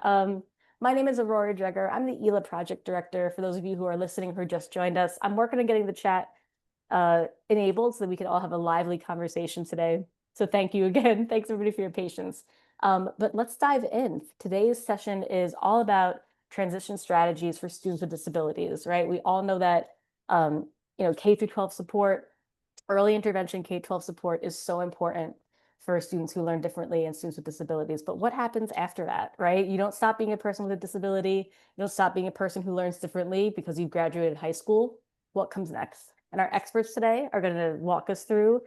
Um, my name is Aurora Dreger. I'm the ELA project director. For those of you who are listening who just joined us, I'm working on getting the chat enabled so that we can all have a lively conversation today. So thank you again. Thanks everybody for your patience. But let's dive in. Today's session is all about transition strategies for students with disabilities, right? We all know that K through 12 support, early intervention K-12 support is so important for students who learn differently and students with disabilities. But what happens after that, right? You don't stop being a person with a disability. You don't stop being a person who learns differently because you've graduated high school. What comes next? And our experts today are going to walk us through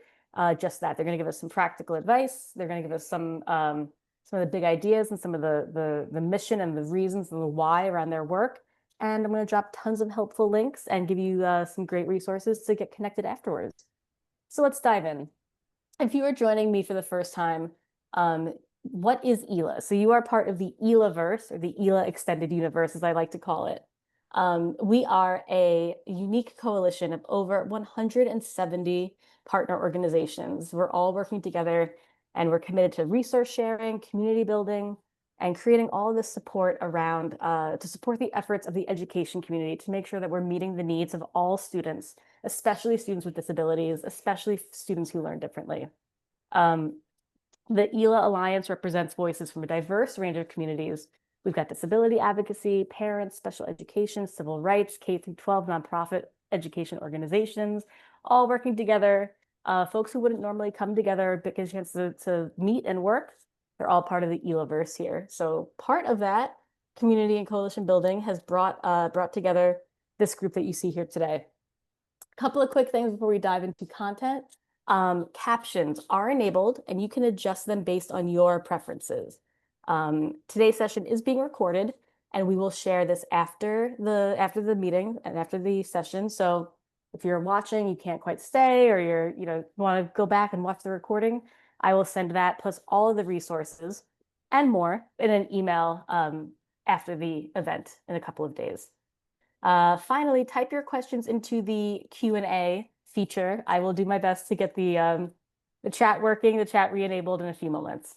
just that. They're going to give us some practical advice. They're going to give us some of the big ideas and some of the mission and the reasons and the why around their work. And I'm going to drop tons of helpful links and give you some great resources to get connected afterwards. So let's dive in. If you are joining me for the first time, what is ELA? So you are part of the ELA-verse, or the ELA Extended Universe, as I like to call it. We are a unique coalition of over 170 partner organizations. We're all working together, and we're committed to resource sharing, community building, and creating all of this support around to support the efforts of the education community to make sure that we're meeting the needs of all students, especially students with disabilities, especially students who learn differently. Um, the ELA Alliance represents voices from a diverse range of communities. We've got disability advocacy, parents, special education, civil rights, K through 12 nonprofit education organizations, all working together. Folks who wouldn't normally come together but get a chance to meet and work, they're all part of the ELA-verse here. So part of that community and coalition building has brought together this group that you see here today. A couple of quick things before we dive into content. Captions are enabled and you can adjust them based on your preferences. Today's session is being recorded and we will share this after the meeting and after the session. So if you're watching, you can't quite stay, or want to go back and watch the recording, I will send that plus all of the resources and more in an email after the event in a couple of days. Finally, type your questions into the Q&A feature. I will do my best to get the chat working, the chat re-enabled in a few moments.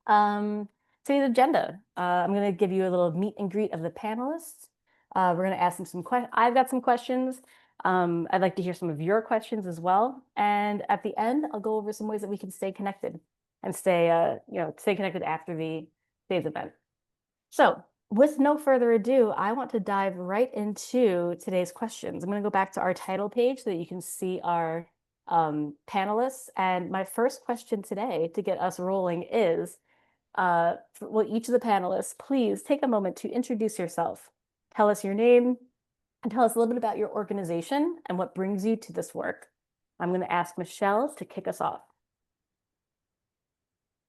Today's agenda. I'm going to give you a little meet and greet of the panelists. We're going to ask them some questions. I've got some questions. I'd like to hear some of your questions as well. And at the end, I'll go over some ways that we can stay connected and stay connected after today's event. So with no further ado, I want to dive right into today's questions. I'm going to go back to our title page so that you can see our panelists. And my first question today to get us rolling is, will each of the panelists please take a moment to introduce yourself, tell us your name, and tell us a little bit about your organization and what brings you to this work. I'm going to ask Michelle to kick us off.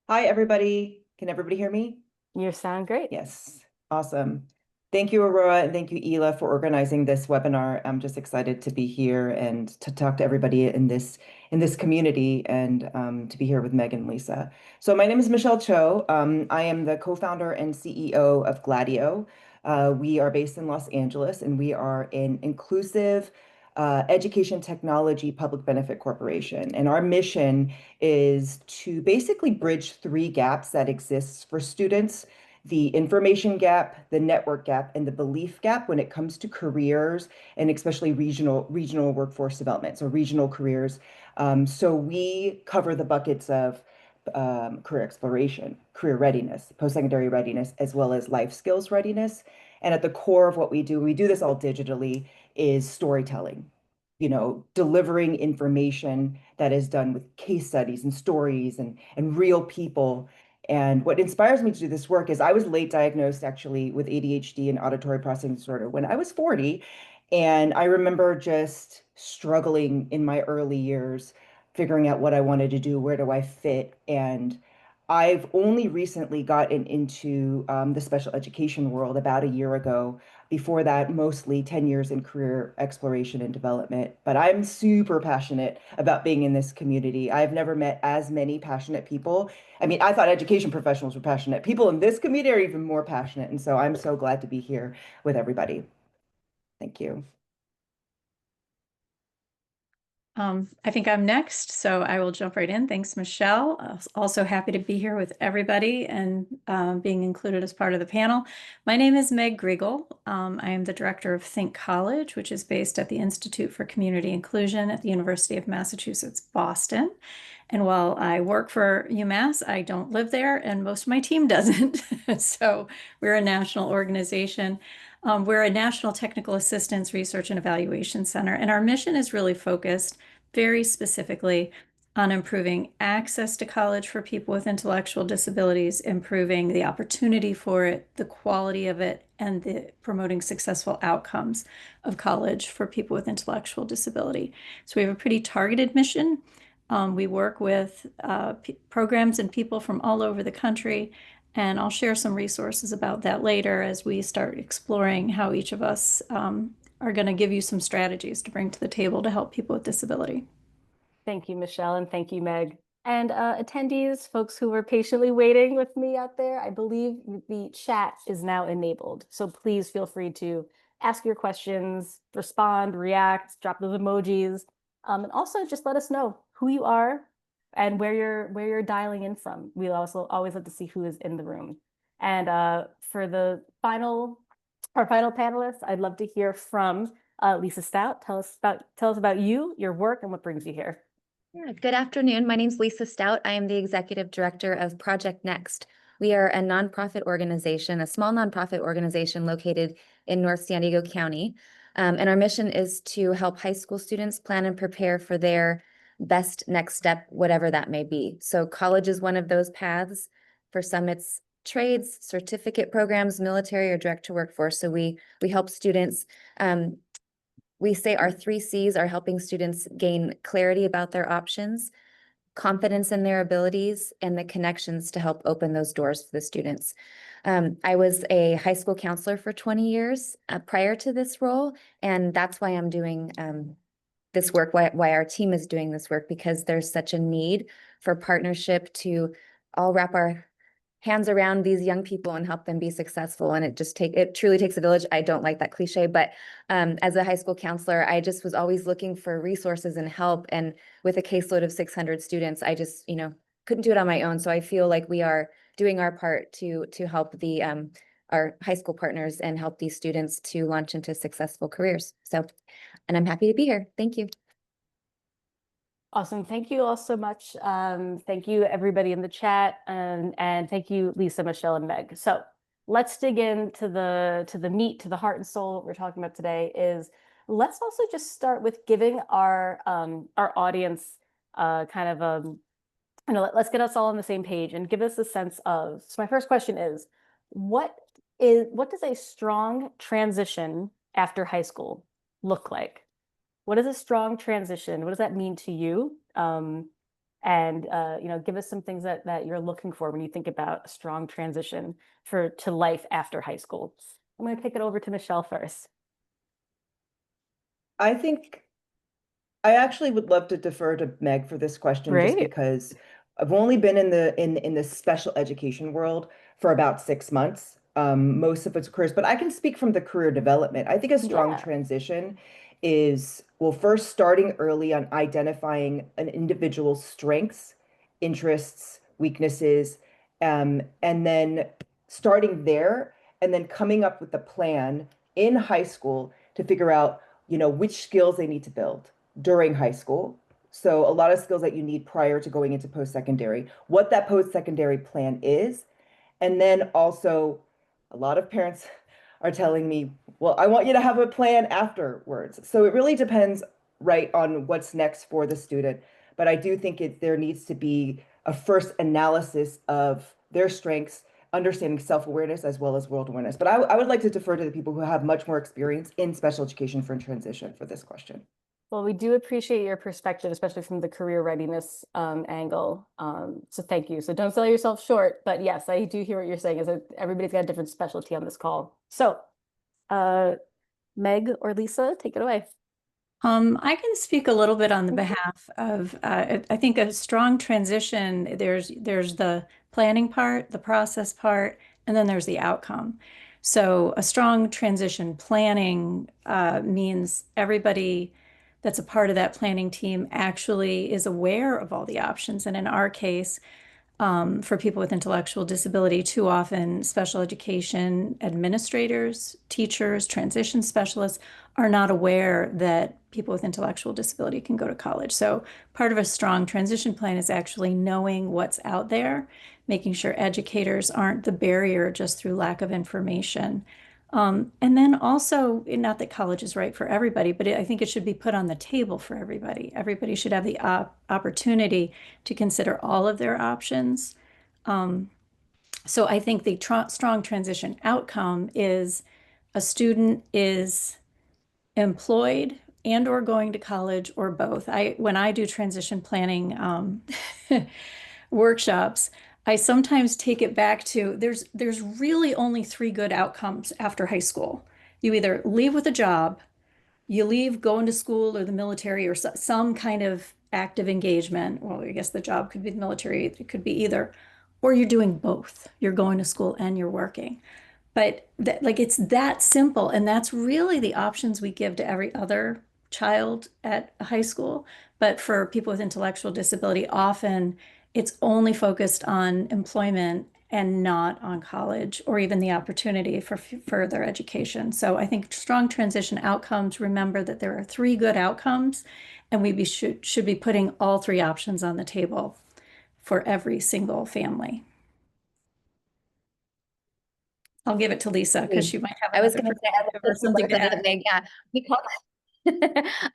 Hi, everybody. Can everybody hear me? You sound great. Yes, awesome. Thank you, Aurora, and thank you, ELA, for organizing this webinar. I'm just excited to be here and to talk to everybody in this community, and to be here with Meg and Lisa. So my name is Michelle Cho. I am the co-founder and CEO of Gladeo. We are based in Los Angeles, and we are an inclusive education technology public benefit corporation. And our mission is to basically bridge three gaps that exist for students: the information gap, the network gap, and the belief gap when it comes to careers, and especially regional workforce development, so regional careers. So we cover the buckets of career exploration, career readiness, post-secondary readiness, as well as life skills readiness. And at the core of what we do this all digitally, is storytelling. Delivering information that is done with case studies and stories and real people. And what inspires me to do this work is I was late diagnosed actually with ADHD and auditory processing disorder when I was 40. And I remember just struggling in my early years, figuring out what I wanted to do, where do I fit. And I've only recently gotten into the special education world about a year ago. Before that, mostly 10 years in career exploration and development. But I'm super passionate about being in this community. I've never met as many passionate people. I mean, I thought education professionals were passionate. People in this community are even more passionate. And so I'm so glad to be here with everybody. Thank you. I think I'm next, so I will jump right in. Thanks, Michelle. Also happy to be here with everybody and being included as part of the panel. My name is Meg Grigel. I am the director of Think College, which is based at the Institute for Community Inclusion at the University of Massachusetts, Boston. And while I work for UMass, I don't live there, and most of my team doesn't. So we're a national organization. We're a National Technical Assistance Research and Evaluation Center, and our mission is really focused very specifically on improving access to college for people with intellectual disabilities, improving the opportunity for it, the quality of it, and promoting successful outcomes of college for people with intellectual disability. So we have a pretty targeted mission. We work with programs and people from all over the country, and I'll share some resources about that later as we start exploring how each of us are going to give you some strategies to bring to the table to help people with disability. Thank you, Michelle, and thank you, Meg. And attendees, folks who were patiently waiting with me out there, I believe the chat is now enabled. So please feel free to ask your questions, respond, react, drop those emojis, and also just let us know who you are and where you're dialing in from. We also always love to see who is in the room. And for our final panelist, I'd love to hear from Lisa Stout. Tell us about you, your work, and what brings you here. Yeah, good afternoon. My name is Lisa Stout. I am the executive director of Project Next. We are a nonprofit organization, a small nonprofit organization located in North San Diego County. And our mission is to help high school students plan and prepare for their best next step, whatever that may be. So college is one of those paths. For some, it's trades, certificate programs, military, or direct to workforce. So we help students. We say our 3 C's are helping students gain clarity about their options, confidence in their abilities, and the connections to help open those doors for the students. I was a high school counselor for 20 years prior to this role, and that's why I'm doing this work, why our team is doing this work, because there's such a need for partnership to all wrap our hands around these young people and help them be successful. And it truly takes a village. I don't like that cliche, but as a high school counselor, I just was always looking for resources and help. And with a caseload of 600 students, I just, couldn't do it on my own. So I feel like we are doing our part to help our high school partners and help these students to launch into successful careers. And I'm happy to be here. Thank you. Awesome. Thank you all so much. Thank you, everybody in the chat, and thank you, Lisa, Michelle, and Meg. So let's dig into the meat, to the heart and soul. What we're talking about today is let's also just start with giving our audience let's get us all on the same page and give us a sense of. So my first question is, what does a strong transition after high school look like? What is a strong transition? What does that mean to you? Give us some things that you're looking for when you think about a strong transition to life after high school. I'm going to kick it over to Michelle first. I think I actually would love to defer to Meg for this question. Great. Just because I've only been in the special education world for about 6 months, most of its careers, but I can speak from the career development. I think a strong transition is, well, first starting early on identifying an individual's strengths, interests, weaknesses, and then starting there and then coming up with a plan in high school to figure out, which skills they need to build during high school. So a lot of skills that you need prior to going into post-secondary, what that post-secondary plan is. And then also a lot of parents are telling me, well, I want you to have a plan afterwards. So it really depends, right, on what's next for the student. But I do think there needs to be a first analysis of their strengths, understanding self-awareness as well as world awareness. But I would like to defer to the people who have much more experience in special education for transition for this question. Well, we do appreciate your perspective, especially from the career readiness angle. So thank you. So don't sell yourself short, but yes, I do hear what you're saying is that everybody's got a different specialty on this call. So Meg or Lisa, take it away. I can speak a little bit on the behalf of, I think a strong transition, there's the planning part, the process part, and then there's the outcome. So a strong transition planning means everybody that's a part of that planning team actually is aware of all the options. And in our case, for people with intellectual disability, too often special education administrators, teachers, transition specialists are not aware that people with intellectual disability can go to college. So part of a strong transition plan is actually knowing what's out there, making sure educators aren't the barrier just through lack of information. And then also, not that college is right for everybody, but I think it should be put on the table for everybody. Everybody should have the opportunity to consider all of their options. So I think the strong transition outcome is a student is employed and or going to college or both. When I do transition planning workshops, I sometimes take it back to there's really only three good outcomes after high school. You either leave with a job, you leave going to school or the military or some kind of active engagement. Well, I guess the job could be the military, it could be either, or you're doing both. You're going to school and you're working. But like it's that simple, and that's really the options we give to every other child at high school. But for people with intellectual disability, often it's only focused on employment and not on college or even the opportunity for further education. So I think strong transition outcomes, remember that there are three good outcomes, and should be putting all three options on the table for every single family. I'll give it to Lisa because she might have I was another going to say, I love perspective or something to add. yeah, we call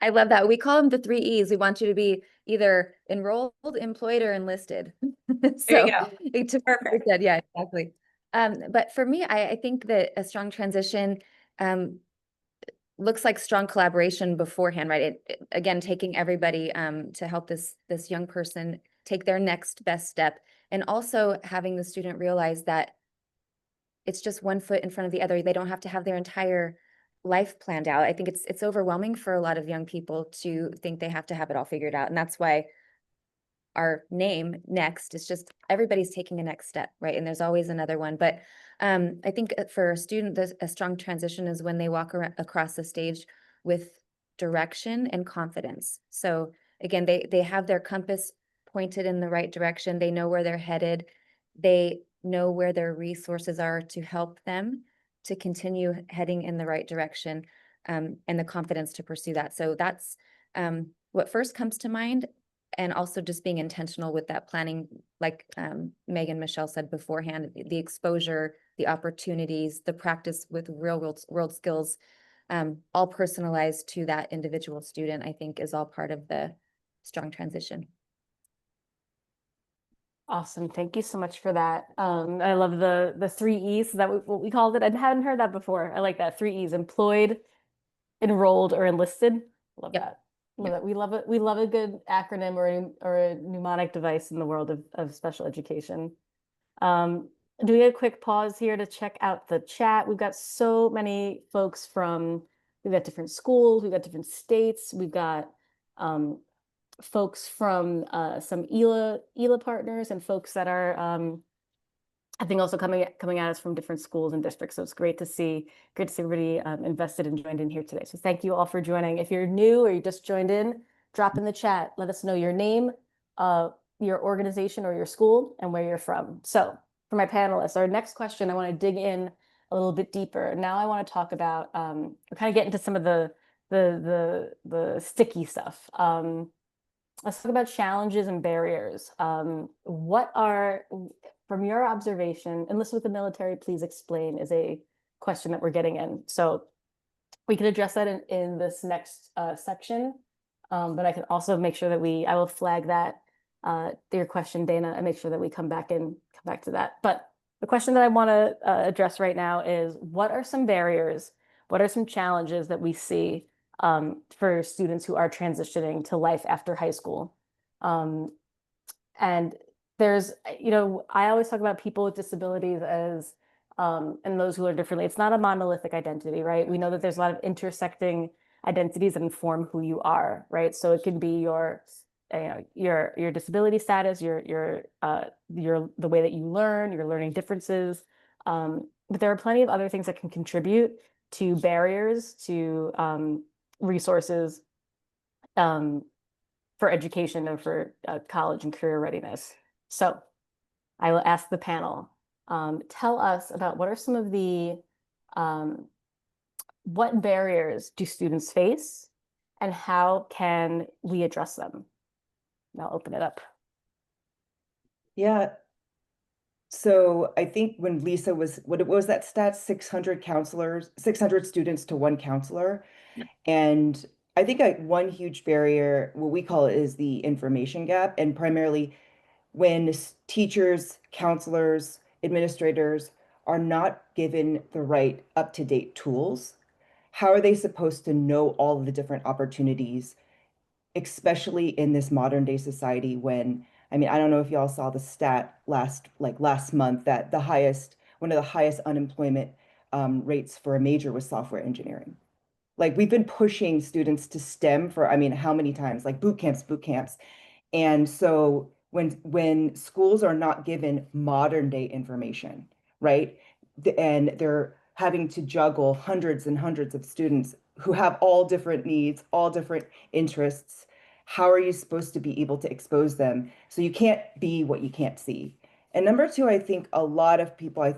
I love that. We call them the three E's. We want you to be either enrolled, employed, or enlisted. There you go. Perfect. Yeah, exactly. But for me, I think that a strong transition looks like strong collaboration beforehand, right? Again, taking everybody to help this young person take their next best step, and also having the student realize that it's just one foot in front of the other. They don't have to have their entire life planned out. I think it's overwhelming for a lot of young people to think they have to have it all figured out. And that's why our name Next is just everybody's taking a next step, right? And there's always another one. But I think for a student, a strong transition is when they walk across the stage with direction and confidence. So again, they have their compass pointed in the right direction. They know where they're headed. They know where their resources are to help them to continue heading in the right direction, and the confidence to pursue that. So that's what first comes to mind. And also just being intentional with that planning, like Meg and Michelle said beforehand, the exposure, the opportunities, the practice with real world skills, all personalized to that individual student, I think is all part of the strong transition. Awesome. Thank you so much for that. I love the three E's. What we called it. I hadn't heard that before. I like that. Three E's: employed, enrolled, or enlisted. Love Yep. that. Love it. We love it. We love a good acronym or a mnemonic device in the world of special education. Doing a quick pause here to check out the chat. We've got so many folks we've got different schools, we've got different states, we've got folks from some ELA partners and folks that are I think also coming at us from different schools and districts. So it's great to see everybody invested and joined in here today. So thank you all for joining. If you're new or you just joined in, drop in the chat. Let us know your name, your organization or your school, and where you're from. So for my panelists, our next question, I want to dig in a little bit deeper. Now I want to talk about kind of get into some of the sticky stuff. Let's talk about challenges and barriers. What are, from your observation, enlisted with the military, please explain, is a question that we're getting in. So we can address that in this next section, but I can also make sure that I will flag that your question, Dana, and make sure that we come back to that. But the question that I want to address right now is, what are some barriers? What are some challenges that we see for students who are transitioning to life after high school? And there's, I always talk about people with disabilities as, and those who are differently. It's not a monolithic identity, right? We know that there's a lot of intersecting identities that inform who you are, right? So it can be your disability status, your the way that you learn, your learning differences. But there are plenty of other things that can contribute to barriers to resources for education and for college and career readiness. So I will ask the panel, tell us about what are some of the, what barriers do students face and how can we address them? And I'll open it up. Yeah. So I think when Lisa was, what was that stat? 600 counselors, 600 students to one counselor. And I think one huge barrier, what we call it, is the information gap. And primarily when teachers, counselors, administrators are not given the right up-to-date tools, how are they supposed to know all of the different opportunities, especially in this modern day society when, I mean, I don't know if y'all saw the stat last month that one of the highest unemployment rates for a major was software engineering. Like we've been pushing students to STEM for, I mean, how many times? Like boot camps. And so when schools are not given modern day information, right? And they're having to juggle hundreds and hundreds of students who have all different needs, all different interests. How are you supposed to be able to expose them? So you can't be what you can't see. And number two, I think a lot of people, I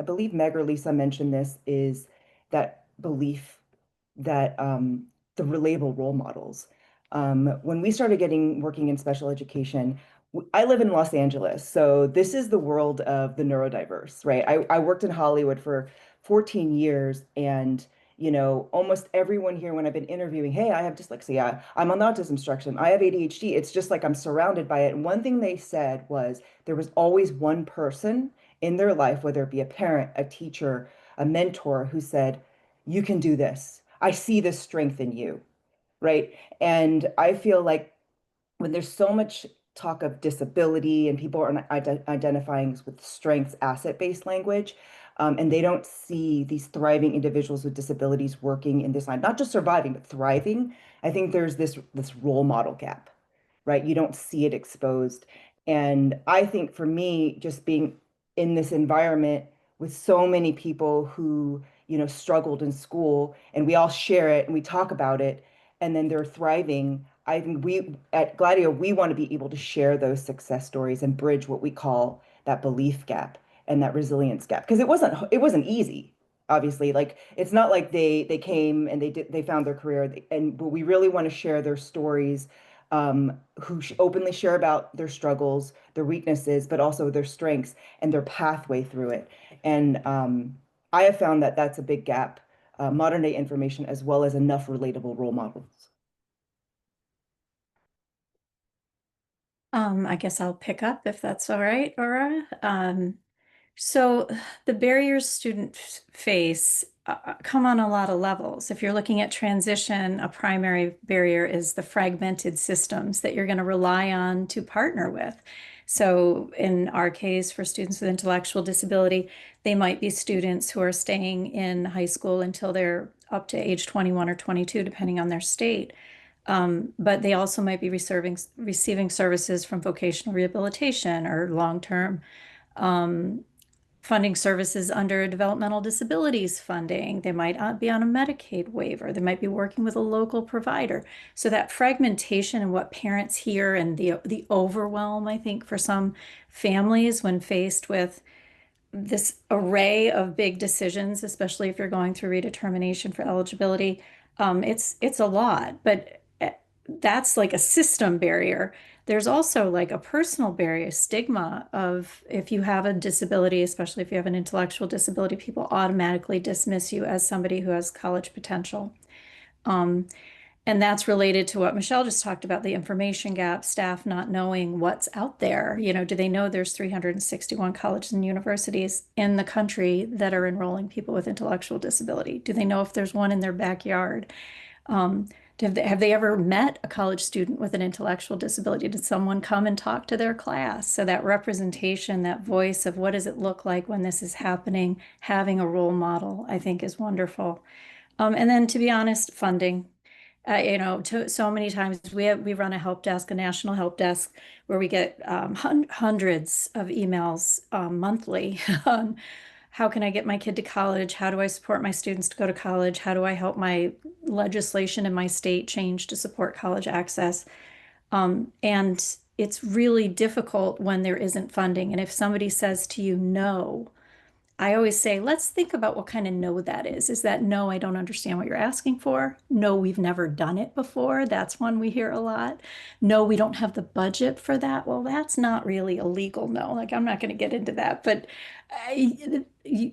believe Meg or Lisa mentioned this, is that belief that the relatable role models. When we started working in special education, I live in Los Angeles, so this is the world of the neurodiverse, right? I worked in Hollywood for 14 years, and almost everyone here, when I've been interviewing, hey, I have dyslexia, I'm on the autism spectrum, I have ADHD, it's just like I'm surrounded by it. And one thing they said was there was always one person in their life, whether it be a parent, a teacher, a mentor, who said, you can do this. I see this strength in you, right? And I feel like when there's so much talk of disability and people are identifying with strengths, asset-based language, and they don't see these thriving individuals with disabilities working in this line, not just surviving, but thriving. I think there's this role model gap, right? You don't see it exposed. And I think for me, just being in this environment with so many people who, struggled in school and we all share it and we talk about it and then they're thriving. I think we at Gladeo, we want to be able to share those success stories and bridge what we call that belief gap and that resilience gap. Because it wasn't easy, obviously. Like it's not like they came and they found their career but we really want to share their stories, who openly share about their struggles, their weaknesses, but also their strengths and their pathway through it. And I have found that that's a big gap, modern day information, as well as enough relatable role models. I guess I'll pick up if that's all right, Aura. So the barriers students face come on a lot of levels. If you're looking at transition, a primary barrier is the fragmented systems that you're going to rely on to partner with. So in our case, for students with intellectual disability, they might be students who are staying in high school until they're up to age 21 or 22, depending on their state. But they also might be receiving services from vocational rehabilitation or long-term funding services under developmental disabilities funding. They might be on a Medicaid waiver. They might be working with a local provider. So that fragmentation and what parents hear and the overwhelm, I think, for some families when faced with this array of big decisions, especially if you're going through redetermination for eligibility, it's a lot. But that's like a system barrier. There's also like a personal barrier, stigma of if you have a disability, especially if you have an intellectual disability, people automatically dismiss you as somebody who has college potential. And that's related to what Michelle just talked about, the information gap, staff not knowing what's out there. Do they know there's 361 colleges and universities in the country that are enrolling people with intellectual disability? Do they know if there's one in their backyard? Have they ever met a college student with an intellectual disability? Did someone come and talk to their class? So that representation, that voice of what does it look like when this is happening, having a role model, I think is wonderful. And then to be honest, funding. So many times we run a help desk, a national help desk, where we get hundreds of emails monthly on how can I get my kid to college? How do I support my students to go to college? How do I help my legislation in my state changed to support college access. And it's really difficult when there isn't funding. And if somebody says to you, no, I always say, let's think about what kind of no that is. Is that no, I don't understand what you're asking for? No, we've never done it before. That's one we hear a lot. No, we don't have the budget for that. Well, that's not really a legal no. Like, I'm not going to get into that. But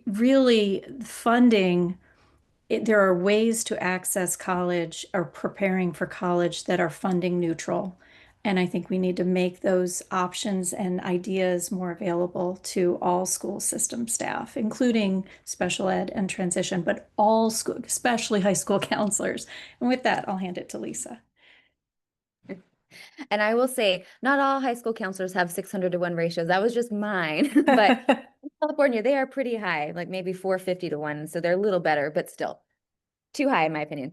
really, funding, there are ways to access college or preparing for college that are funding neutral. And I think we need to make those options and ideas more available to all school system staff, including special ed and transition, but all school, especially high school counselors. And with that, I'll hand it to Lisa. And I will say, not all high school counselors have 600-to-1 ratios. That was just mine. But in California, they are pretty high, like maybe 450-to-1. So they're a little better, but still too high, in my opinion.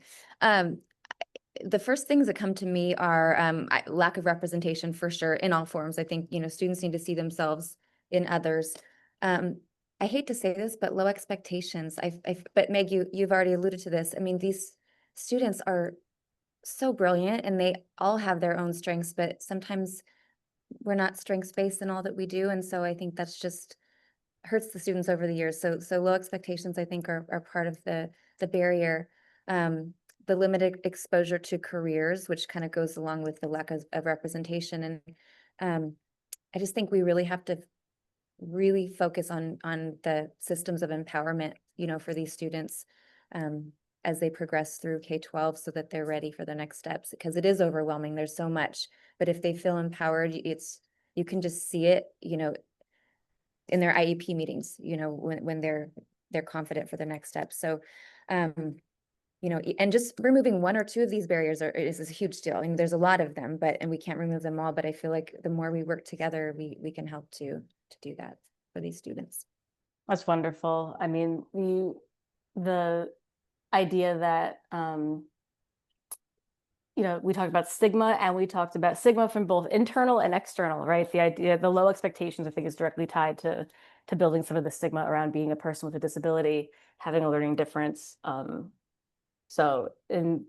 The first things that come to me are lack of representation, for sure, in all forms. I think, students need to see themselves in others. I hate to say this, but low expectations. But Meg, you've already alluded to this. I mean, these students are so brilliant and they all have their own strengths, but sometimes we're not strengths-based in all that we do. And so I think that's just hurts the students over the years. So low expectations, I think, are part of the barrier. The limited exposure to careers, which kind of goes along with the lack of representation. And I just think we really have to really focus on the systems of empowerment, for these students as they progress through K-12 so that they're ready for the next steps, because it is overwhelming. There's so much, but if they feel empowered, you can just see it, in their IEP meetings, when they're confident for the next step. So, and just removing one or two of these barriers is a huge deal. I mean, there's a lot of them, and we can't remove them all, but I feel like the more we work together, we can help to do that for these students. That's wonderful. I mean, the idea that, we talked about stigma and we talked about stigma from both internal and external, right? The idea, the low expectations, I think, is directly tied to building some of the stigma around being a person with a disability, having a learning difference. So in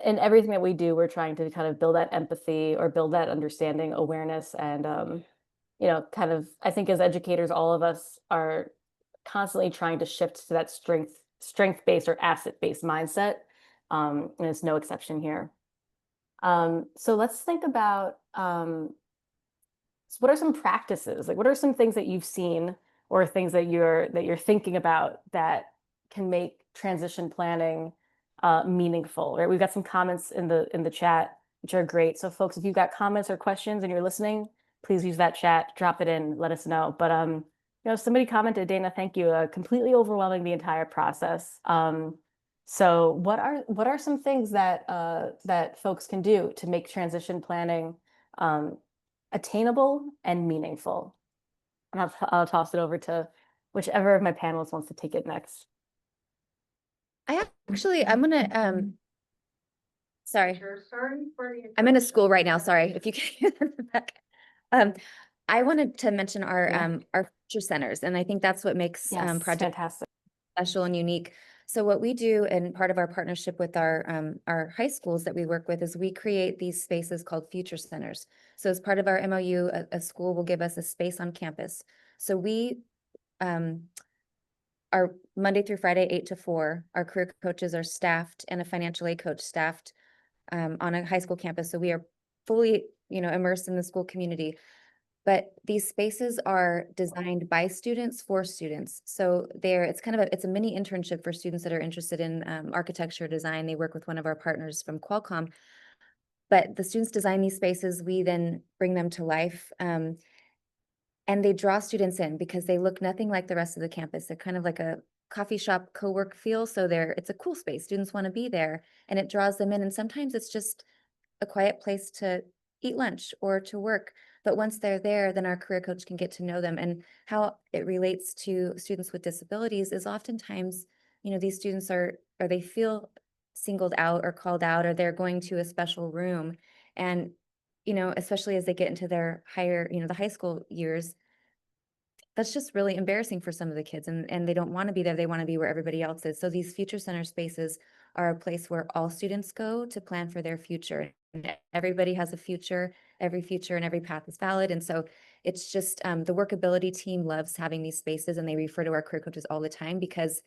everything that we do, we're trying to kind of build that empathy or build that understanding, awareness, and kind of, I think as educators, all of us are constantly trying to shift to that strength-based or asset-based mindset. And it's no exception here. So let's think about what are some practices, like what are some things that you've seen or things that you're thinking about that can make transition planning meaningful, right? We've got some comments in the chat, which are great. So folks, if you've got comments or questions and you're listening, please use that chat, drop it in, let us know. But somebody commented, Dana, thank you, completely overwhelming the entire process. So what are some things that that folks can do to make transition planning attainable and meaningful? And I'll toss it over to whichever of my panelists wants to take it next. I'm gonna sorry. I'm in a school right now. Sorry if you can hear that. I wanted to mention our future centers, and I think that's what makes Project fantastic, special and unique. So what we do, and part of our partnership with our high schools that we work with, is we create these spaces called future centers. So as part of our MOU, a school will give us a space on campus. So we are Monday through Friday, 8 to 4. Our career coaches are staffed, and a financial aid coach staffed on a high school campus. So we are fully, immersed in the school community. But these spaces are designed by students for students. So it's a mini internship for students that are interested in architecture design. They work with one of our partners from Qualcomm. But the students design these spaces. We then bring them to life. And they draw students in because they look nothing like the rest of the campus. They're kind of like a coffee shop co-work feel. So it's a cool space. Students want to be there, and it draws them in. And sometimes it's just a quiet place to eat lunch or to work. But once they're there, then our career coach can get to know them. And how it relates to students with disabilities is oftentimes, these students they feel singled out or called out, or they're going to a special room. And, especially as they get into their higher, the high school years, that's just really embarrassing for some of the kids, and they don't want to be there. They want to be where everybody else is. So these future center spaces are a place where all students go to plan for their future. And everybody has a future, and every path is valid. And so it's just the workability team loves having these spaces, and they refer to our career coaches all the time because,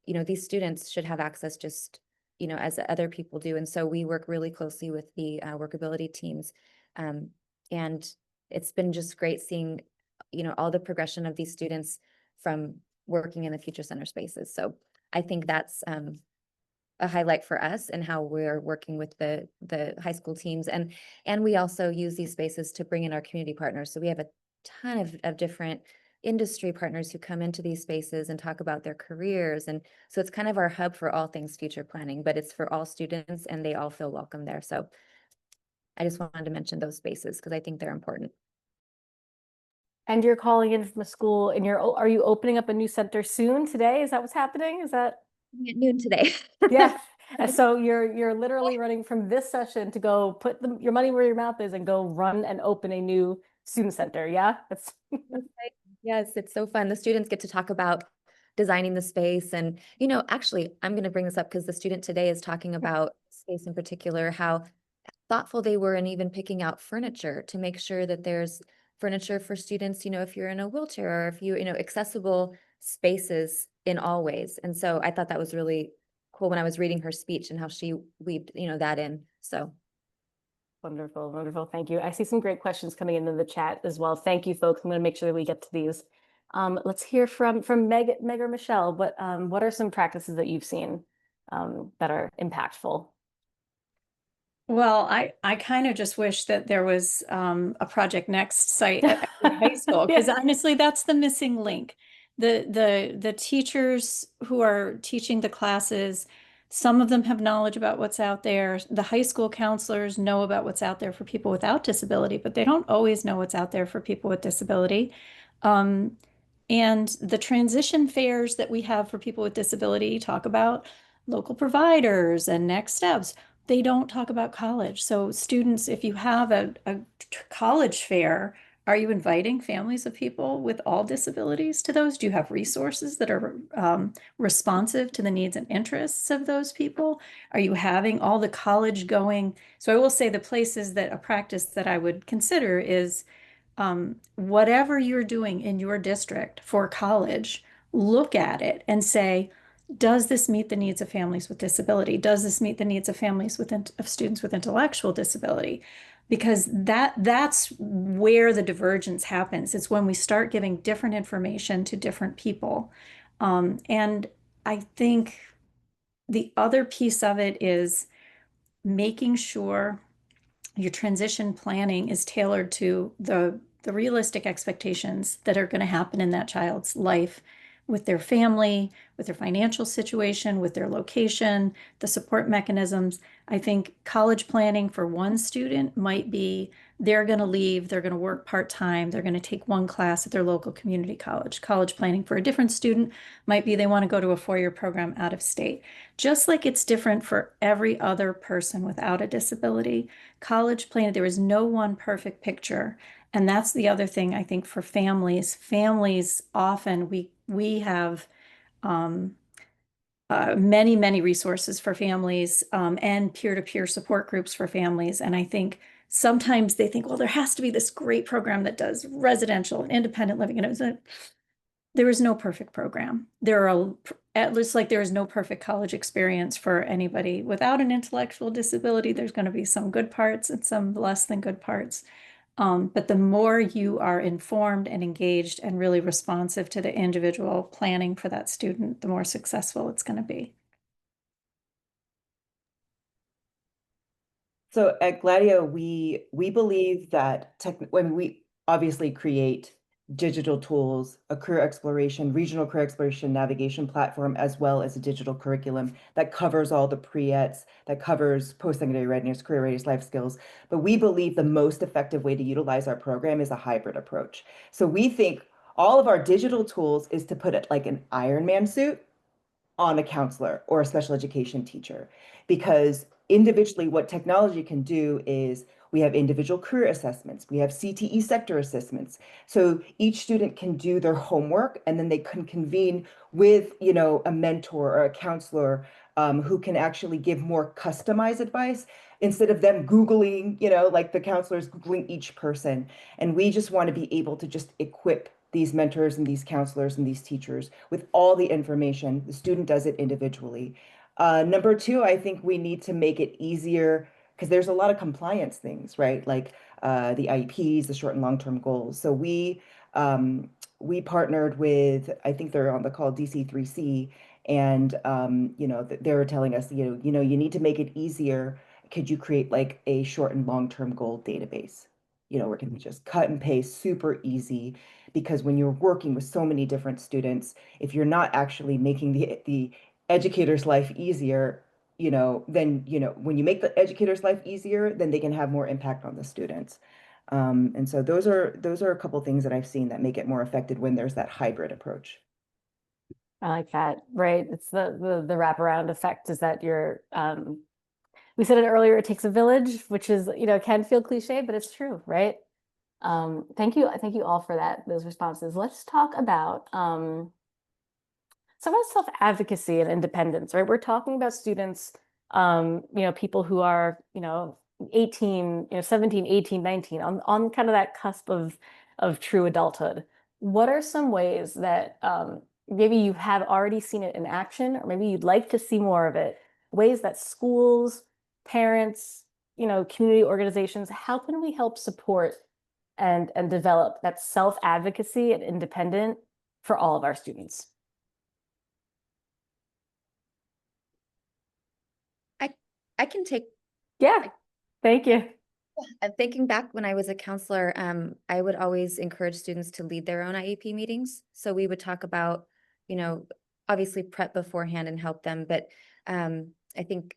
these students should have access just, as other people do. And so we work really closely with the workability teams. And it's been just great seeing, all the progression of these students from working in the Future Center spaces. So I think that's a highlight for us and how we're working with the high school teams. And we also use these spaces to bring in our community partners. So we have a ton of different industry partners who come into these spaces and talk about their careers. And so it's kind of our hub for all things future planning, but it's for all students and they all feel welcome there. So I just wanted to mention those spaces because I think they're important. And you're calling in from a school and are you opening up a new center soon today? Is that what's happening? Is that? At noon today. Yeah. And so you're literally running from this session to go put your money where your mouth is and go run and open a new student center. Yeah. That's Yes, it's so fun. The students get to talk about designing the space. And, actually, I'm going to bring this up because the student today is talking about space in particular, how thoughtful they were in even picking out furniture to make sure that there's furniture for students, if you're in a wheelchair or if accessible spaces in all ways. And so I thought that was really cool when I was reading her speech and how she weaved, that in. So wonderful, wonderful. Thank you. I see some great questions coming in the chat as well. Thank you, folks. I'm going to make sure that we get to these. Let's hear from Meg or Michelle. What are some practices that you've seen that are impactful? Well, I kind of just wish that there was a Project Next site at every high school, because honestly, that's the missing link. The teachers who are teaching the classes, some of them have knowledge about what's out there. The high school counselors know about what's out there for people without disability, but they don't always know what's out there for people with disability. And the transition fairs that we have for people with disability talk about local providers and next steps. They don't talk about college. So students, if you have a college fair, are you inviting families of people with all disabilities to those? Do you have resources that are responsive to the needs and interests of those people? Are you having all the college going? So I will say the places that a practice that I would consider is whatever you're doing in your district for college, look at it and say, does this meet the needs of families with disability? Does this meet the needs of families of students with intellectual disability? Because that's where the divergence happens. It's when we start giving different information to different people. And I think the other piece of it is making sure your transition planning is tailored to the realistic expectations that are going to happen in that child's life with their family, with their financial situation, with their location, the support mechanisms. I think college planning for one student might be they're going to leave, they're going to work part-time, they're going to take one class at their local community college. College planning for a different student might be they want to go to a four-year program out of state. Just like it's different for every other person without a disability, college planning, there is no one perfect picture. And that's the other thing I think for families. Families often, we have many resources for families and peer-to-peer support groups for families. And I think sometimes they think, well, there has to be this great program that does residential and independent living. And there is no perfect program. There are, at least like there is no perfect college experience for anybody without an intellectual disability. There's going to be some good parts and some less than good parts. But the more you are informed and engaged and really responsive to the individual planning for that student, the more successful it's going to be. So at Gladeo, we believe that when we obviously create digital tools, a career exploration, regional career exploration navigation platform, as well as a digital curriculum that covers all the pre-ets, that covers post-secondary readiness, career readiness, life skills. But we believe the most effective way to utilize our program is a hybrid approach. So we think all of our digital tools is to put it like an Iron Man suit on a counselor or a special education teacher, because individually what technology can do is we have individual career assessments, we have CTE sector assessments. So each student can do their homework and then they can convene with, a mentor or a counselor who can actually give more customized advice instead of them Googling, like the counselors Googling each person. And we just want to be able to just equip these mentors and these counselors and these teachers with all the information. The student does it individually. Number two, I think we need to make it easier because there's a lot of compliance things, right? Like the IEPs, the short and long-term goals. So we partnered with, I think they're on the call DC3C, and they were telling us, you need to make it easier. Could you create like a short and long-term goal database? Where it can be just cut and paste, super easy. Because when you're working with so many different students, if you're not actually making the educator's life easier, then, when you make the educator's life easier, then they can have more impact on the students. And so those are a couple things that I've seen that make it more effective when there's that hybrid approach. I like that, right? It's the wraparound effect is that we said it earlier, it takes a village, which is, can feel cliche, but it's true, right? Thank you all for those responses. Let's talk about some of self-advocacy and independence, right? We're talking about students, people who are, 18, 17, 18, 19, on kind of that cusp of true adulthood. What are some ways that maybe you have already seen it in action, or maybe you'd like to see more of it? Ways that schools, parents, community organizations, how can we help support and develop that self-advocacy and independent for all of our students? I can take. Yeah, thank you. Thinking back when I was a counselor, I would always encourage students to lead their own IEP meetings. So we would talk about, obviously prep beforehand and help them, but I think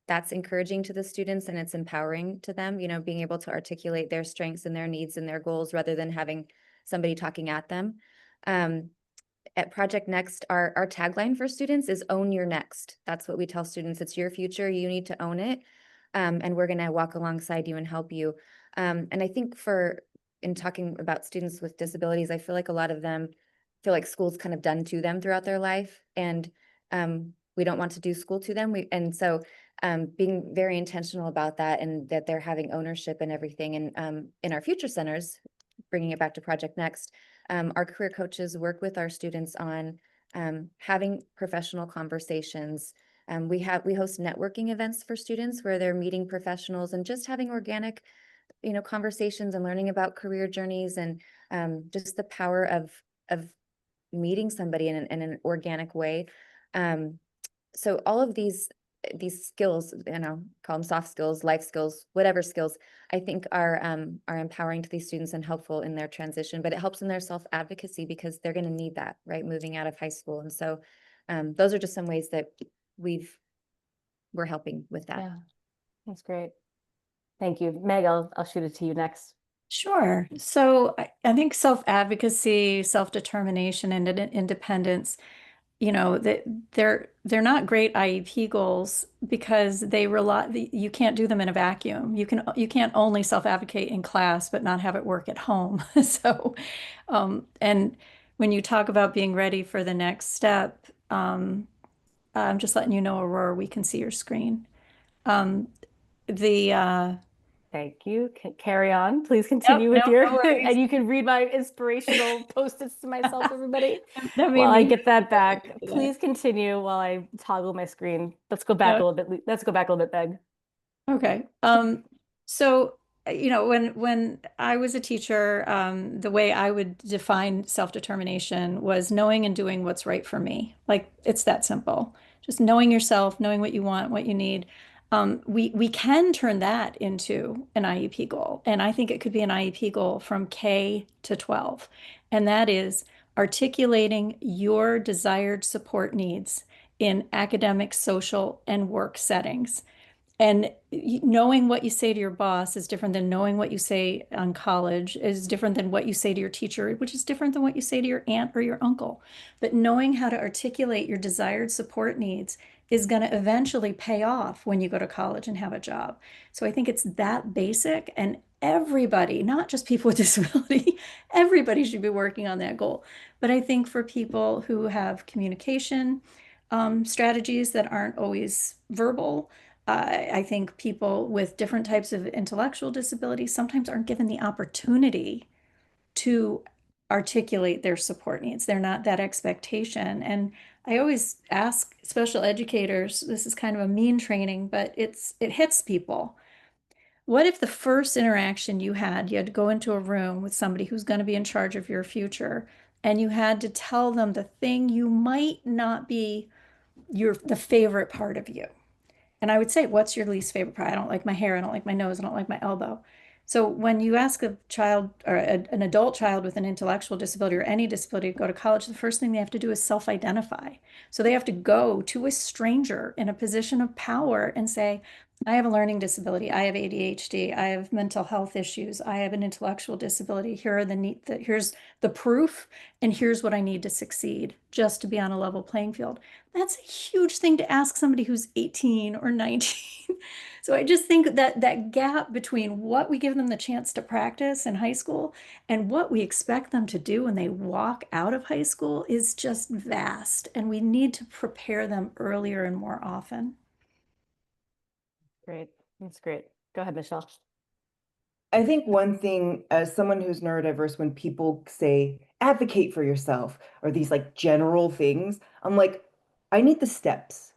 that's encouraging to the students and it's empowering to them, being able to articulate their strengths and their needs and their goals rather than having somebody talking at them. At Project Next, our tagline for students is own your next. That's what we tell students. It's your future. You need to own it. And we're going to walk alongside you and help you. And I think in talking about students with disabilities, I feel like a lot of them feel like school's kind of done to them throughout their life. And we don't want to do school to them. So being very intentional about that and that they're having ownership and everything. And in our future centers, bringing it back to Project Next, our career coaches work with our students on having professional conversations. We host networking events for students where they're meeting professionals and just having organic, conversations and learning about career journeys and just the power of meeting somebody in an organic way. So all of these skills, call them soft skills, life skills, whatever skills, I think are empowering to these students and helpful in their transition, but it helps in their self-advocacy because they're going to need that, right, moving out of high school. And so those are just some ways that we're helping with that. Yeah, that's great. Thank you. Meg, I'll shoot it to you next. Sure. So I think self-advocacy, self-determination, and independence, that they're not great IEP goals because you can't do them in a vacuum. You can't only self-advocate in class but not have it work at home. So and when you talk about being ready for the next step, I'm just letting you know, Aurora, we can see your screen. Thank you. Carry on. Please continue with no your, worries. and you can read my inspirational post-its to myself, everybody, That made while I me get that back. happy. Please continue while I toggle my screen. Let's go back a little bit. Let's go back a little bit, Meg. Okay. So, when I was a teacher, the way I would define self-determination was knowing and doing what's right for me. Like it's that simple. Just knowing yourself, knowing what you want, what you need. We can turn that into an IEP goal. And I think it could be an IEP goal from K to 12. And that is articulating your desired support needs in academic, social, and work settings. And knowing what you say to your boss is different than knowing what you say on college, is different than what you say to your teacher, which is different than what you say to your aunt or your uncle. But knowing how to articulate your desired support needs is going to eventually pay off when you go to college and have a job. So I think it's that basic, and everybody, not just people with disability, everybody should be working on that goal. But I think for people who have communication strategies that aren't always verbal, I think people with different types of intellectual disabilities sometimes aren't given the opportunity to articulate their support needs. They're not that expectation. And I always ask special educators, this is kind of a mean training, but it hits people. What if the first interaction you had to go into a room with somebody who's going to be in charge of your future, and you had to tell them the thing you might not be the favorite part of you? And I would say, what's your least favorite part? I don't like my hair. I don't like my nose. I don't like my elbow. So when you ask a child or an adult child with an intellectual disability or any disability to go to college, the first thing they have to do is self-identify. So they have to go to a stranger in a position of power and say, I have a learning disability. I have ADHD. I have mental health issues. I have an intellectual disability. Here's the proof, and here's what I need to succeed just to be on a level playing field. That's a huge thing to ask somebody who's 18 or 19. So I just think that that gap between what we give them the chance to practice in high school and what we expect them to do when they walk out of high school is just vast. And we need to prepare them earlier and more often. Great. That's great. Go ahead, Michelle. I think one thing, as someone who's neurodiverse, when people say advocate for yourself or these like general things, I'm like, I need the steps.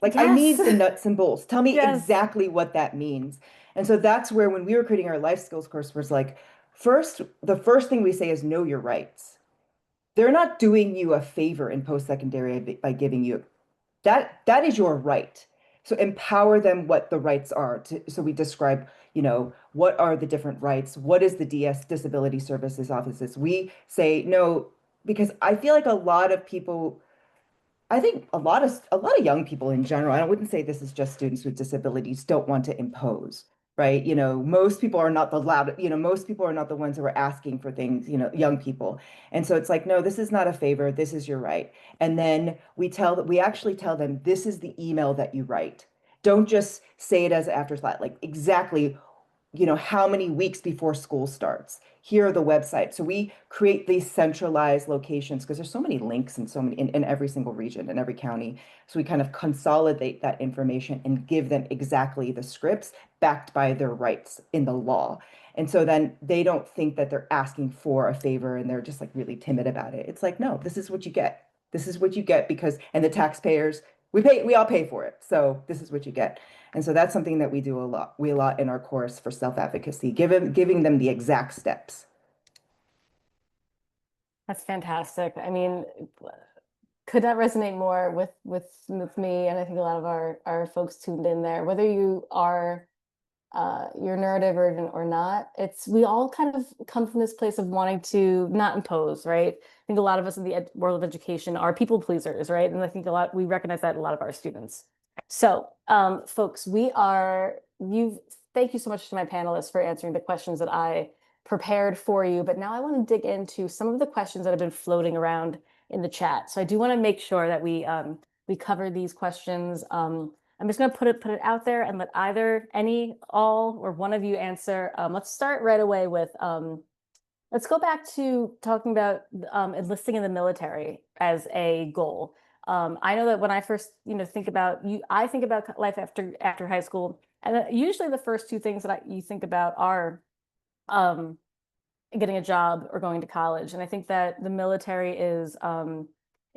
Like, I need Yes. the nuts and bolts. Tell me Yes. exactly what that means. And so that's where, when we were creating our life skills course, was like, the first thing we say is know your rights. They're not doing you a favor in post-secondary by giving you that is your right. So empower them what the rights are. So we describe, what are the different rights? What is the Disability Services Offices? We say no, because I feel like a lot of people, I think a lot of young people in general, I wouldn't say this is just students with disabilities, don't want to impose, right? Most people are not the loud, most people are not the ones who are asking for things, young people. And so it's like, no, this is not a favor, this is your right. And then we actually tell them, this is the email that you write. Don't just say it as an afterthought, like exactly how many weeks before school starts. Here are the websites. So we create these centralized locations because there's so many links and so many in every single region and every county. So we kind of consolidate that information and give them exactly the scripts backed by their rights in the law. And so then they don't think that they're asking for a favor and they're just like really timid about it. It's like, no, this is what you get. This is what you get and the taxpayers, we all pay for it. So this is what you get. And so that's something that we do a lot. We a lot in our course for self-advocacy, giving them the exact steps. That's fantastic. I mean, could not resonate more with me, and I think a lot of our folks tuned in there. Whether you are you're neurodivergent or not, we all kind of come from this place of wanting to not impose, right? I think a lot of us in the world of education are people pleasers, right? And I think we recognize that in a lot of our students. So, folks, thank you so much to my panelists for answering the questions that I prepared for you. But now I want to dig into some of the questions that have been floating around in the chat. So I do want to make sure that we cover these questions. I'm just going to put it out there and let either all, or one of you answer. Let's start right away with, let's go back to talking about enlisting in the military as a goal. I know that when I first, think about I think about life after high school, and usually the first two things that you think about are getting a job or going to college. And I think that the military is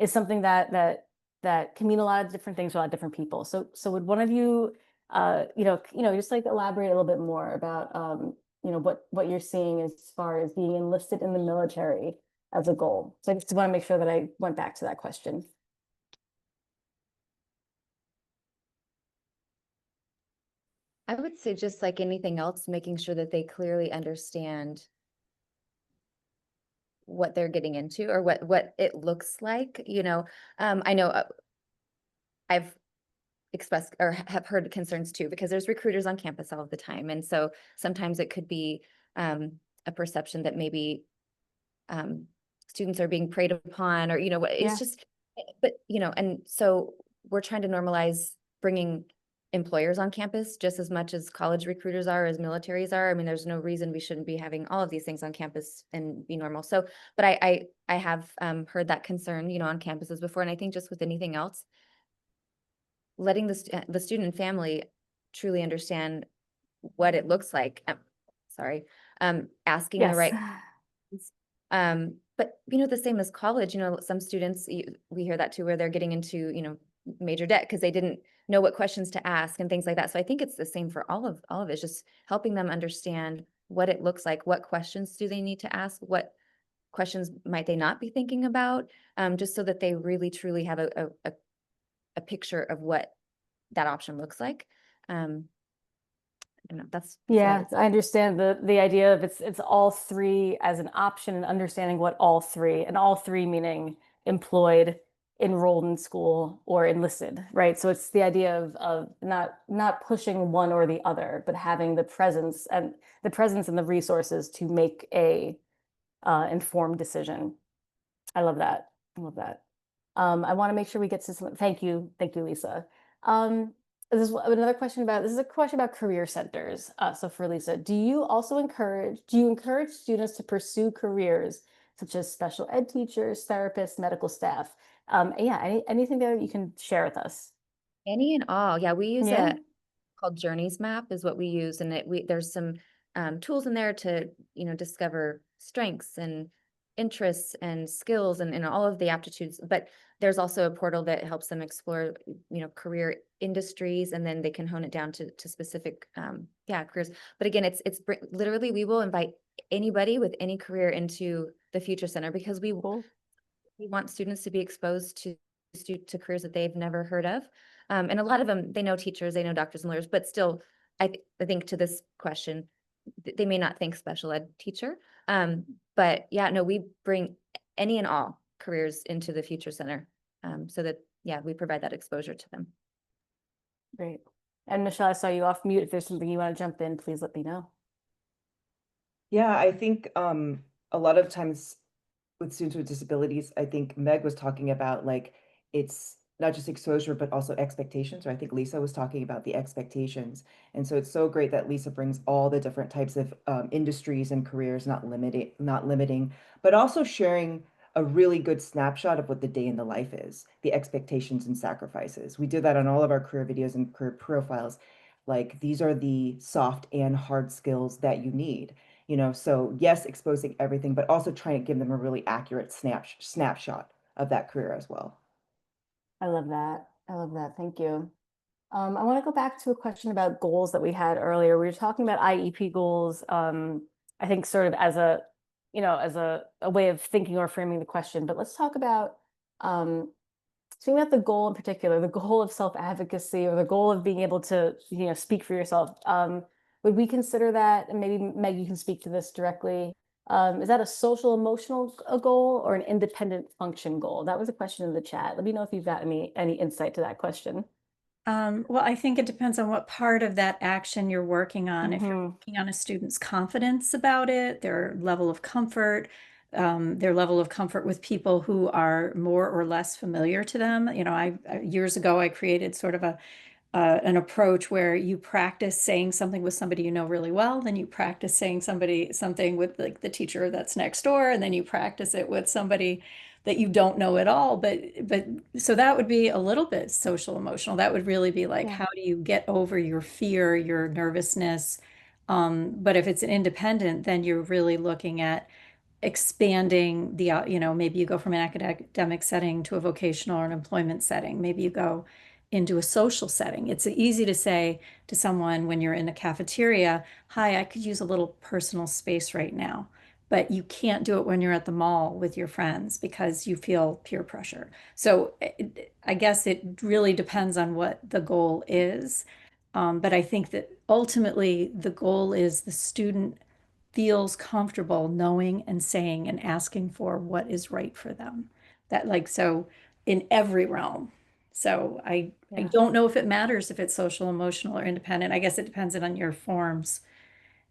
something that can mean a lot of different things to a lot of different people. So would one of you, just like elaborate a little bit more about, what you're seeing as far as being enlisted in the military as a goal? So I just want to make sure that I went back to that question. I would say, just like anything else, making sure that they clearly understand what they're getting into or what it looks like. I know I've expressed or have heard concerns too, because there's recruiters on campus all of the time. And so sometimes it could be a perception that maybe students are being preyed upon, or, it's just, but, and so we're trying to normalize bringing employers on campus just as much as college recruiters are, as militaries are. I mean, there's no reason we shouldn't be having all of these things on campus and be normal. So, but I have heard that concern, you know, on campuses before. And I think just with anything else, letting the student and family truly understand what it looks like. Asking the Yes. right questions. But you know, the same as college, you know, some students, we hear that too, where they're getting into, you know, major debt because they didn't know what questions to ask and things like that. So I think it's the same for all of it, just helping them understand what it looks like, what questions do they need to ask, what questions might they not be thinking about, just so that they really truly have a picture of what that option looks like. I don't know, that's what Yeah, it's. I understand the idea of it's all three as an option and understanding what all three, and all three meaning employed, enrolled in school, or enlisted, right? So it's the idea of not pushing one or the other, but having the presence and the resources to make a informed decision. I love that. I love that. I want to make sure we get to some. Thank you, Lisa. This is another question about. This is a question about career centers. So for Lisa, do you encourage students to pursue careers such as special ed teachers, therapists, medical staff? Yeah, anything that you can share with us? Any and all. Yeah, we use Yeah. a called Journeys Map is what we use, and there's some tools in there to, you know, discover strengths and interests and skills and all of the aptitudes. But there's also a portal that helps them explore, you know, career industries, and then they can hone it down to specific careers. But again, literally we will invite anybody with any career into the Future Center because Cool. we want students to be exposed to careers that they've never heard of. And a lot of them, they know teachers, they know doctors and lawyers, but still, I think to this question, they may not think special ed teacher. But yeah, no, we bring any and all careers into the Future Center, so that, yeah, we provide that exposure to them. Great. And Michelle, I saw you off mute. If there's something you want to jump in, please let me know. Yeah, I think a lot of times with students with disabilities, I think Meg was talking about like it's not just exposure, but also expectations. Or I think Lisa was talking about the expectations. And so it's so great that Lisa brings all the different types of industries and careers, not limiting, but also sharing a really good snapshot of what the day in the life is, the expectations and sacrifices. We do that on all of our career videos and career profiles. Like these are the soft and hard skills that you need. So yes, exposing everything, but also trying to give them a really accurate snapshot of that career as well. I love that. I love that. Thank you. I want to go back to a question about goals that we had earlier. We were talking about IEP goals. I think sort of as a way of thinking or framing the question, but let's talk about speaking about the goal in particular, the goal of self-advocacy or the goal of being able to, speak for yourself. Would we consider that, and maybe Meg, you can speak to this directly. Is that a social emotional goal or an independent function goal? That was a question in the chat. Let me know if you've got any insight to that question. Well, I think it depends on what part of that action you're working on. If you're Mhm. working on a student's confidence about it, their level of comfort with people who are more or less familiar to them. Years ago, I created sort of an approach where you practice saying something with somebody you know really well, then you practice saying something with like the teacher that's next door, and then you practice it with somebody that you don't know at all. But so that would be a little bit social emotional. That would really be like, Yeah. how do you get over your fear, your nervousness? But if it's an independent, then you're really looking at expanding maybe you go from an academic setting to a vocational or an employment setting. Maybe you go into a social setting. It's easy to say to someone when you're in a cafeteria, hi, I could use a little personal space right now. But you can't do it when you're at the mall with your friends because you feel peer pressure. So I guess it really depends on what the goal is. But I think that ultimately the goal is the student feels comfortable knowing and saying and asking for what is right for them. So in every realm. So I don't know if it matters if it's social, emotional, or independent. I guess it depends on your forms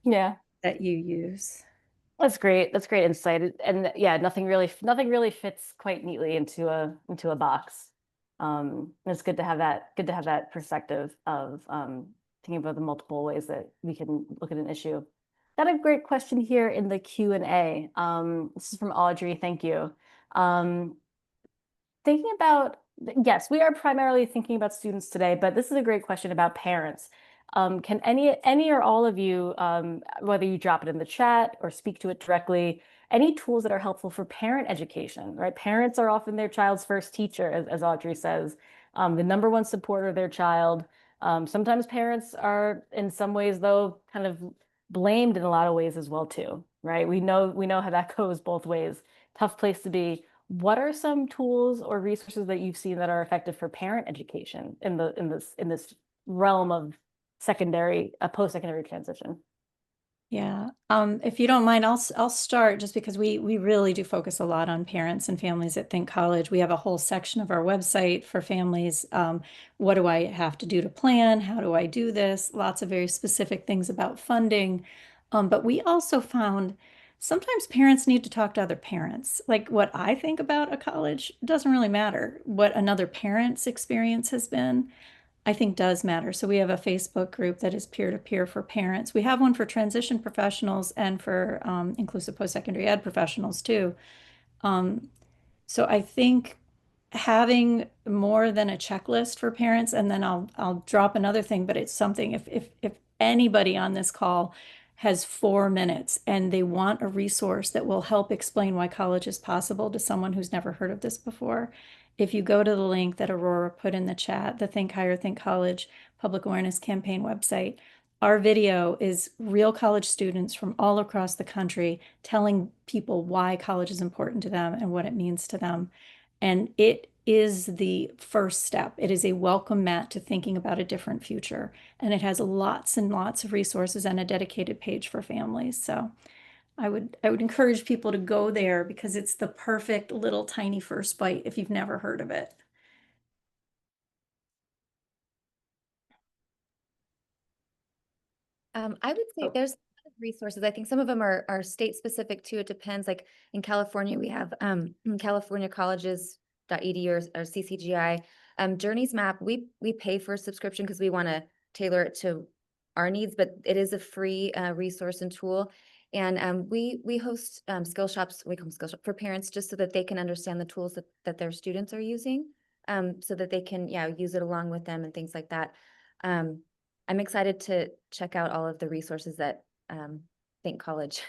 Yeah. that you use. That's great. That's great insight. And yeah, nothing really fits quite neatly into a box. It's good to have that perspective of thinking about the multiple ways that we can look at an issue. Got a great question here in the Q&A. This is from Audrey. Thank you. Thinking about, yes, we are primarily thinking about students today, but this is a great question about parents. Can any or all of you, whether you drop it in the chat or speak to it directly, any tools that are helpful for parent education, right? Parents are often their child's first teacher, as Audrey says, the number one supporter of their child. Sometimes parents are, in some ways, though, kind of blamed in a lot of ways as well, too, right? We know how that goes both ways. Tough place to be. What are some tools or resources that you've seen that are effective for parent education in this realm of post-secondary transition? Yeah, if you don't mind, I'll start just because we really do focus a lot on parents and families at Think College. We have a whole section of our website for families. What do I have to do to plan? How do I do this? Lots of very specific things about funding. But we also found sometimes parents need to talk to other parents. Like what I think about a college doesn't really matter. What another parent's experience has been, I think does matter. So we have a Facebook group that is peer-to-peer for parents. We have one for transition professionals and for inclusive post-secondary ed professionals too. So I think having more than a checklist for parents, and then I'll drop another thing, but it's something if anybody on this call has 4 minutes and they want a resource that will help explain why college is possible to someone who's never heard of this before, if you go to the link that Aurora put in the chat, the Think Higher, Think College Public Awareness Campaign website, our video is real college students from all across the country telling people why college is important to them and what it means to them. And it is the first step. It is a welcome mat to thinking about a different future. And it has lots and lots of resources and a dedicated page for families. So I would encourage people to go there because it's the perfect little tiny first bite if you've never heard of it. I would say there's a lot of resources. I think some of them are state specific too. It depends. Like in California, we have californiacolleges.edu or CCGI. Journeys Map, we pay for a subscription because we want to tailor it to our needs, but it is a free resource and tool. And we host skill shops, we call them skill shop for parents, just so that they can understand the tools that their students are using, so that they can use it along with them and things like that. I'm excited to check out all of the resources that Think College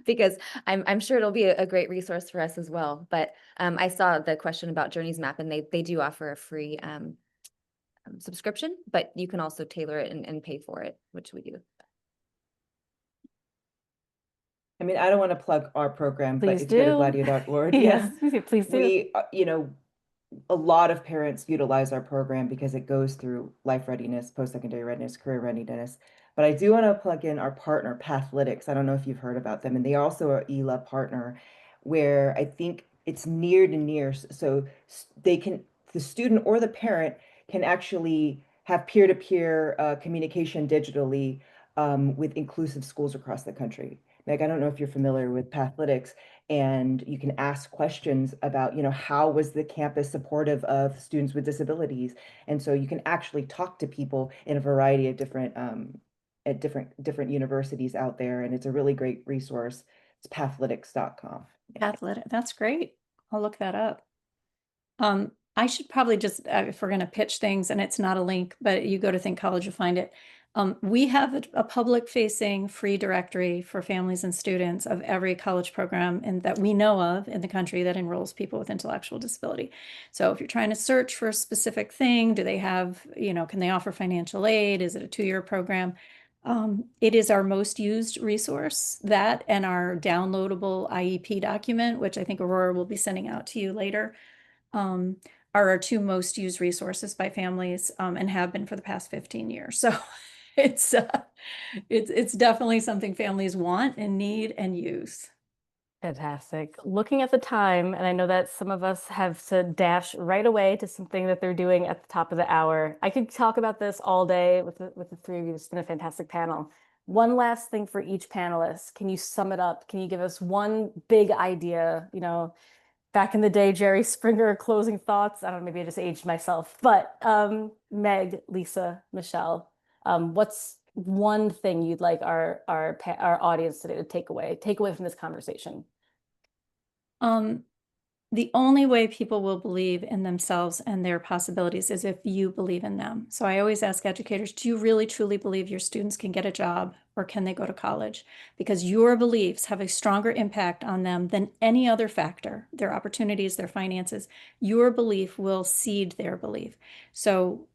because I'm sure it'll be a great resource for us as well. But I saw the question about Journeys Map, and they do offer a free subscription, but you can also tailor it and pay for it, which we do. I mean, I don't want to plug our program, but Please if you go to do. gladeo.org, Yes, please do. we, a lot of parents utilize our program because it goes through life readiness, post-secondary readiness, career readiness. But I do want to plug in our partner, Pathlytics. I don't know if you've heard about them, and they also are ELA partner, where I think it's near to near, so the student or the parent can actually have peer-to-peer communication digitally with inclusive schools across the country. Meg, I don't know if you're familiar with Pathlytics, and you can ask questions about, how was the campus supportive of students with disabilities? And so you can actually talk to people in a variety of different at different universities out there, and it's a really great resource. It's pathlytics.com. Athletic, that's great. I'll look that up. I should probably just, if we're going to pitch things and it's not a link, but you go to Think College, you'll find it. We have a public-facing free directory for families and students of every college program and that we know of in the country that enrolls people with intellectual disability. So if you're trying to search for a specific thing, do they have, can they offer financial aid? Is it a 2-year program? It is our most used resource, that and our downloadable IEP document, which I think Aurora will be sending out to you later, are our 2 most used resources by families, and have been for the past 15 years. So it's definitely something families want and need and use. Fantastic. Looking at the time, and I know that some of us have to dash right away to something that they're doing at the top of the hour. I could talk about this all day with the 3 of you. It's been a fantastic panel. One last thing for each panelist. Can you sum it up? Can you give us one big idea, back in the day, Jerry Springer, closing thoughts. I don't know, maybe I just aged myself. But Meg, Lisa, Michelle, what's one thing you'd like our audience today to take away from this conversation? The only way people will believe in themselves and their possibilities is if you believe in them. So I always ask educators, do you really truly believe your students can get a job or can they go to college? Because your beliefs have a stronger impact on them than any other factor, their opportunities, their finances. Your belief will seed their belief. So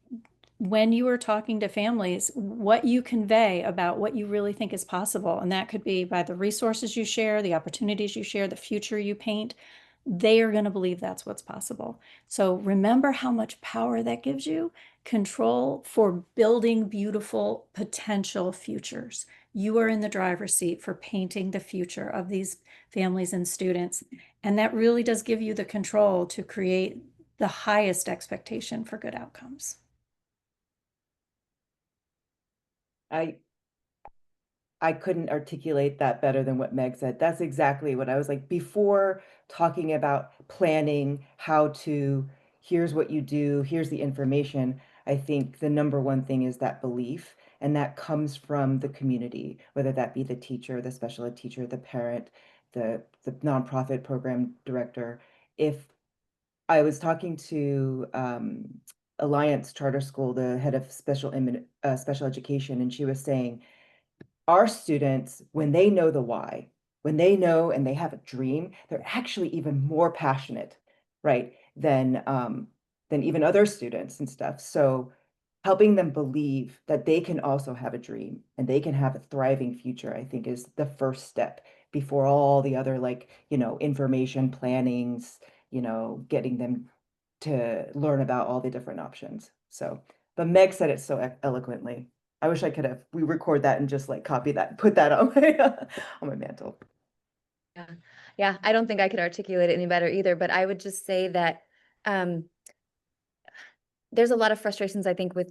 when you are talking to families, what you convey about what you really think is possible, and that could be by the resources you share, the opportunities you share, the future you paint, they are going to believe that's what's possible. So remember how much power that gives you, control for building beautiful potential futures. You are in the driver's seat for painting the future of these families and students. And that really does give you the control to create the highest expectation for good outcomes. I couldn't articulate that better than what Meg said. That's exactly what I was like before, talking about planning, how to, here's what you do, here's the information. I think the number one thing is that belief, and that comes from the community, whether that be the teacher, the special ed teacher, the parent, the nonprofit program director. If I was talking to Alliance Charter School, the head of special education, and she was saying, our students, when they know the why, when they know and they have a dream, they're actually even more passionate, right, than even other students and stuff. So helping them believe that they can also have a dream and they can have a thriving future, I think, is the first step before all the other, like, information plannings, getting them to learn about all the different options. So, but Meg said it so eloquently. I wish I could have record that and just like copy that, put that on my on my mantle. Yeah. Yeah, I don't think I could articulate it any better either, but I would just say that there's a lot of frustrations, I think, with,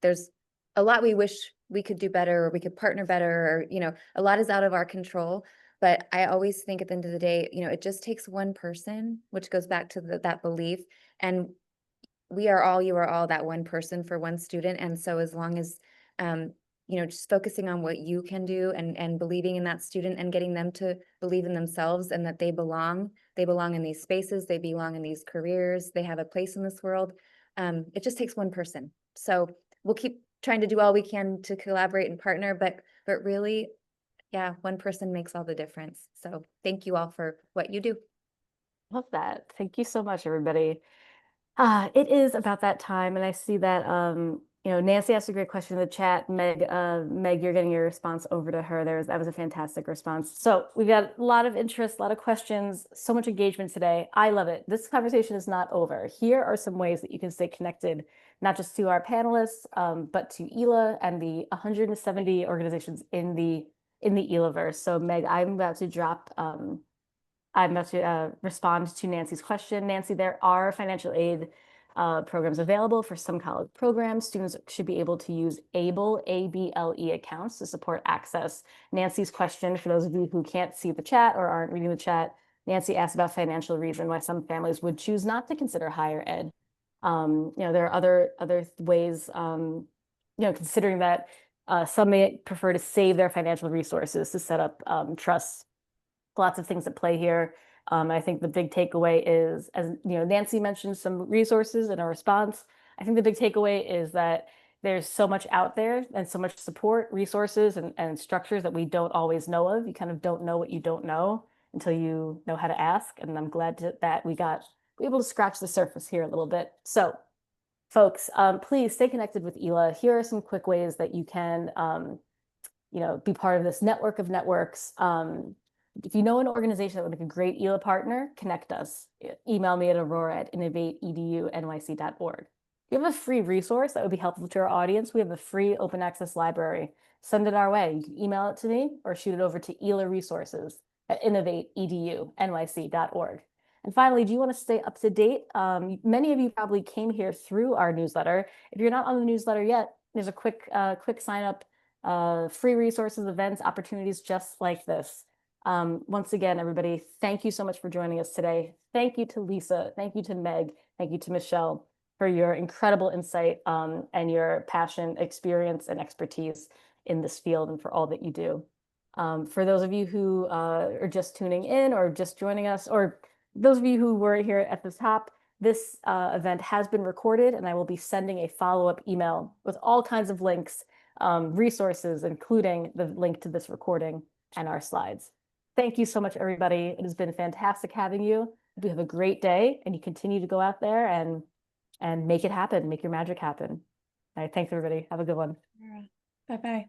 there's a lot we wish we could do better, or we could partner better, or, a lot is out of our control. But I always think at the end of the day, it just takes one person, which goes back to that belief. And you are all that one person for one student. And so as long as, just focusing on what you can do and believing in that student and getting them to believe in themselves and that they belong in these spaces, they belong in these careers, they have a place in this world. It just takes one person. So we'll keep trying to do all we can to collaborate and partner, but really, yeah, one person makes all the difference. So thank you all for what you do. Love that. Thank you so much, everybody. It is about that time, and I see that Nancy asked a great question in the chat. Meg, you're getting your response over to her. That was a fantastic response. So we've got a lot of interest, a lot of questions, so much engagement today. I love it. This conversation is not over. Here are some ways that you can stay connected, not just to our panelists, but to ELA and the 170 organizations in the ELAverse. So Meg, I'm about to respond to Nancy's question. Nancy, there are financial aid programs available for some college programs. Students should be able to use ABLE, A-B-L-E accounts to support access. Nancy's question, for those of you who can't see the chat or aren't reading the chat, Nancy asked about financial reason why some families would choose not to consider higher ed. There are other ways, considering that some may prefer to save their financial resources to set up trusts. Lots of things at play here. I think the big takeaway is, as Nancy mentioned some resources in a response. I think the big takeaway is that there's so much out there and so much support, resources, and structures that we don't always know of. You kind of don't know what you don't know until you know how to ask. And I'm glad that we were able to scratch the surface here a little bit. So, folks, please stay connected with ELA. Here are some quick ways that you can, be part of this network of networks. If you know an organization that would make a great ELA partner, connect us. Email me at aurora@innovateedunyc.org. If you have a free resource that would be helpful to our audience, we have a free open access library. Send it our way. You can email it to me or shoot it over to elaresources@innovateedunyc.org. And finally, do you want to stay up to date? Many of you probably came here through our newsletter. If you're not on the newsletter yet, there's a quick sign up, free resources, events, opportunities just like this. Once again, everybody, thank you so much for joining us today. Thank you to Lisa. Thank you to Meg. Thank you to Michelle for your incredible insight and your passion, experience, and expertise in this field and for all that you do. For those of you who are just tuning in or just joining us, or those of you who were here at the top, this event has been recorded, and I will be sending a follow-up email with all kinds of links, resources, including the link to this recording and our slides. Thank you so much, everybody. It has been fantastic having you. Hope you have a great day, and you continue to go out there and make it happen, make your magic happen. All right, thanks, everybody. Have a good one. Bye-bye.